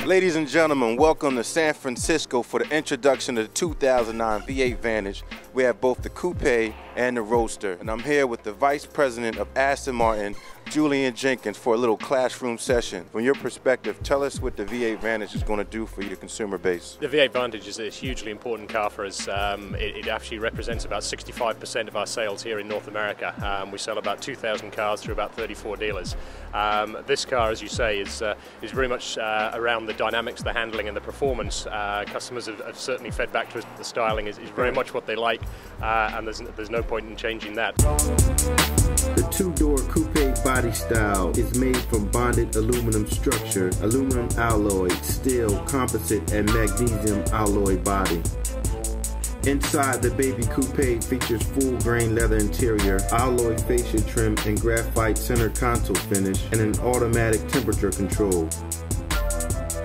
Ladies and gentlemen, welcome to San Francisco for the introduction of the 2009 V8 Vantage. We have both the Coupe and the Roadster, and I'm here with the Vice President of Aston Martin, Julian Jenkins, for a little classroom session. From your perspective, tell us what the V8 Vantage is going to do for your consumer base. The V8 Vantage is a hugely important car for us. It actually represents about 65% of our sales here in North America. We sell about 2,000 cars through about 34 dealers. This car, as you say, is very much around the dynamics, the handling and the performance. Customers have certainly fed back to us that the styling is very much what they like, and there's no point in changing that. The two-door coupe body style is made from bonded aluminum structure, aluminum alloy, steel, composite, and magnesium alloy body. Inside, the baby coupe features full grain leather interior, alloy fascia trim, and graphite center console finish, and an automatic temperature control.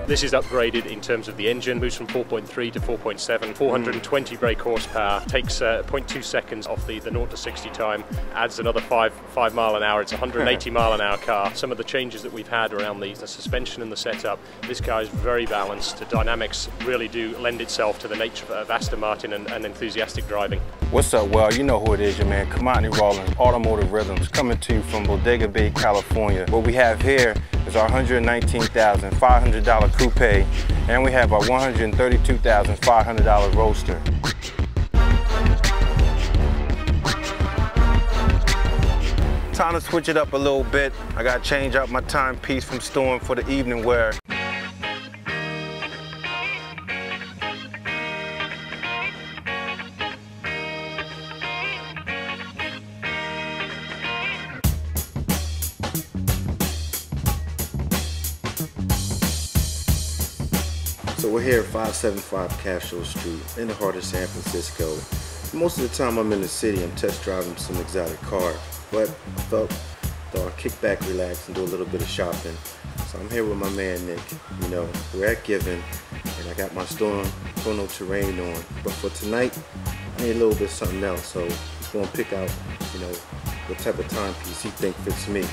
This is upgraded in terms of the engine, moves from 4.3 to 4.7, 420 brake horsepower, takes 0.2 seconds off the 0 to 60 time, adds another 5 mile an hour. It's a 180 mile an hour car. Some of the changes that we've had around the suspension and the setup, this car is very balanced. The dynamics really do lend itself to the nature of Aston Martin and enthusiastic driving. What's up, well, you know who it is, your man, Commodity Rawlins, Automotive Rhythms, coming to you from Bodega Bay, California. What we have here is our $119,500 coupe, and we have our $132,500 Roadster. Time to switch it up a little bit. I gotta change out my timepiece from Storm for the evening wear. So we're here at 575 Castro Street in the heart of San Francisco. Most of the time I'm in the city, I'm test driving some exotic cars, but I thought I'd kick back, relax, and do a little bit of shopping. So I'm here with my man Nick. You know, we're at Given, and I got my Storm Chrono Terrain on. But for tonight, I need a little bit of something else, so he's gonna pick out, you know, what type of timepiece he thinks fits me.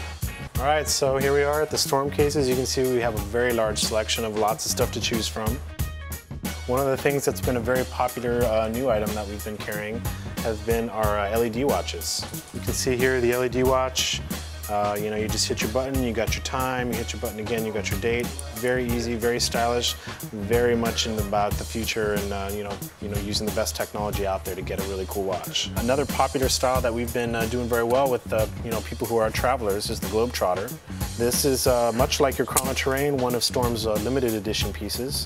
All right, so here we are at the Storm cases. You can see we have a very large selection of lots of stuff to choose from. One of the things that's been a very popular new item that we've been carrying has been our LED watches. You can see here the LED watch. You know, you just hit your button, you got your time, you hit your button again, you got your date. Very easy, very stylish, very much about the future and you know, using the best technology out there to get a really cool watch. Another popular style that we've been doing very well with you know, people who are travelers is the Globetrotter. This is much like your Chrono Terrain, one of Storm's limited edition pieces.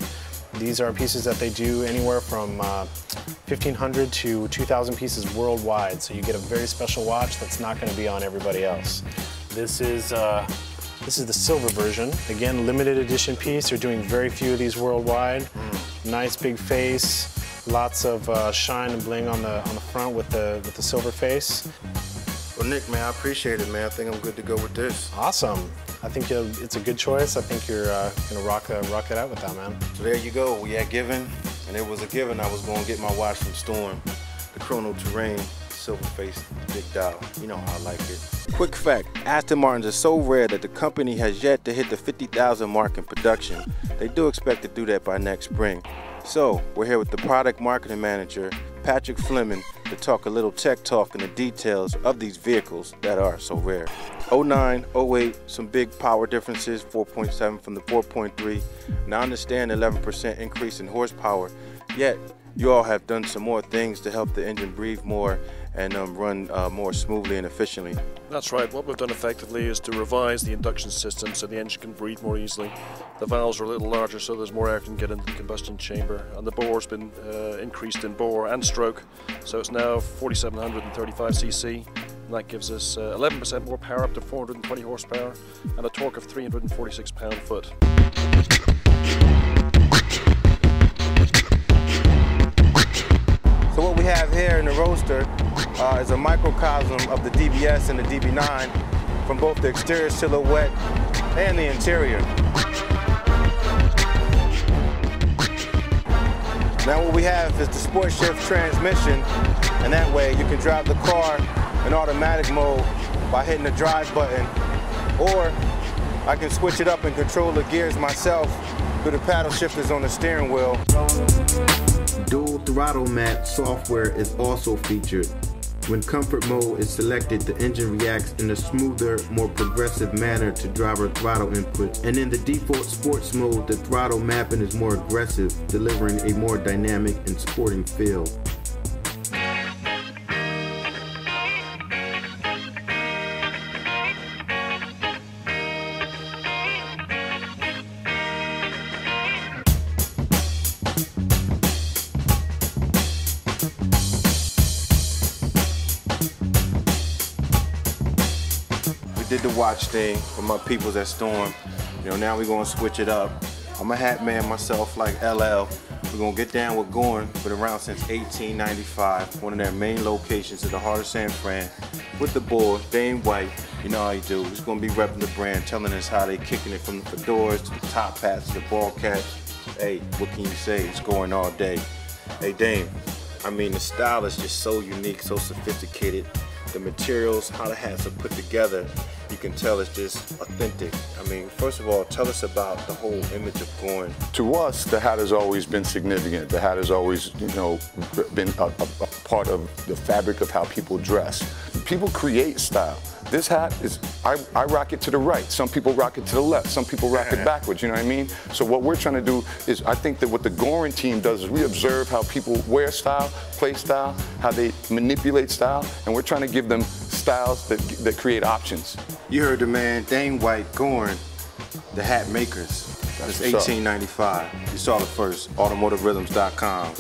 These are pieces that they do anywhere from 1,500 to 2,000 pieces worldwide, so you get a very special watch that's not going to be on everybody else. This is the silver version. Again, limited edition piece. They're doing very few of these worldwide. Nice big face, lots of shine and bling on the front with the silver face. Well, Nick, man, I appreciate it, man. I think I'm good to go with this. Awesome. I think it's a good choice. I think you're gonna rock it out with that, man. So there you go. We had Given, and it was a given. I was gonna get my watch from Storm, the Chrono Terrain, silver face, big dial. You know how I like it. Quick fact, Aston Martins are so rare that the company has yet to hit the 50,000 mark in production. They do expect to do that by next spring. So, we're here with the product marketing manager, Patrick Fleming, to talk a little tech talk and the details of these vehicles that are so rare. 09, 08, some big power differences, 4.7 from the 4.3. Now I understand 11% increase in horsepower, yet you all have done some more things to help the engine breathe more and run more smoothly and efficiently. That's right. What we've done effectively is to revise the induction system so the engine can breathe more easily. The valves are a little larger so there's more air can get into the combustion chamber, and the bore's been increased in bore and stroke, so it's now 4,735 cc. And that gives us 11% more power, up to 420 horsepower, and a torque of 346 pound-foot. So what we have here in the Roadster is a microcosm of the DBS and the DB9 from both the exterior silhouette and the interior. Now what we have is the Sport Shift transmission, and that way you can drive the car in automatic mode by hitting the drive button, or I can switch it up and control the gears myself through the paddle shifters on the steering wheel. Dual throttle map software is also featured. When comfort mode is selected, the engine reacts in a smoother, more progressive manner to driver throttle input. And in the default sports mode, the throttle mapping is more aggressive, delivering a more dynamic and sporting feel. Did the watch thing with my peoples at Storm. You know, now we're gonna switch it up. I'm a hat man myself like LL. We're gonna get down with Gorn, been around since 1895, one of their main locations in the heart of San Fran. With the boy, Dane White, you know how he do. He's gonna be repping the brand, telling us how they kicking it from the fedoras to the top hats to the ball caps. Hey, what can you say? It's going all day. Hey Dane, I mean the style is just so unique, so sophisticated. The materials, how the hats are put together, you can tell it's just authentic. I mean, first of all, tell us about the whole image of Gorn. To us, the hat has always been significant. The hat has always, you know, been a part of the fabric of how people dress. People create style. This hat is, I rock it to the right. Some people rock it to the left. Some people rock it backwards, you know what I mean? So what we're trying to do is, I think that what the Gorn team does is we observe how people wear style, play style, how they manipulate style, and we're trying to give them styles that create options. You heard the man, Dane White, Gorn, the hat makers. That's 1895. You saw it first, automotiverhythms.com.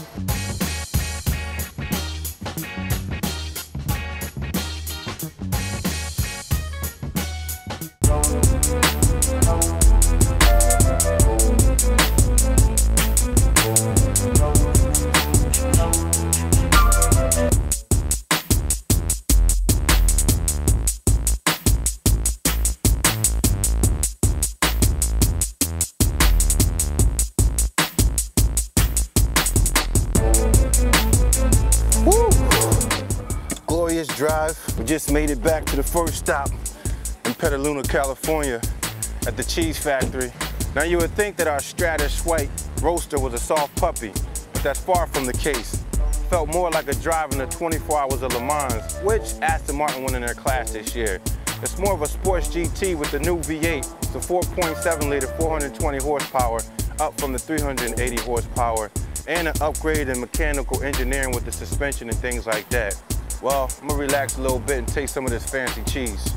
Drive. We just made it back to the first stop in Petaluma, California at the cheese factory. Now you would think that our Stratus White Roadster was a soft puppy, but that's far from the case. Felt more like a drive in the 24 Hours of Le Mans, which Aston Martin won in their class this year. It's more of a sports GT with the new V8. It's a 4.7 liter, 420 horsepower, up from the 380 horsepower, and an upgrade in mechanical engineering with the suspension and things like that. Well, I'm gonna relax a little bit and taste some of this fancy cheese.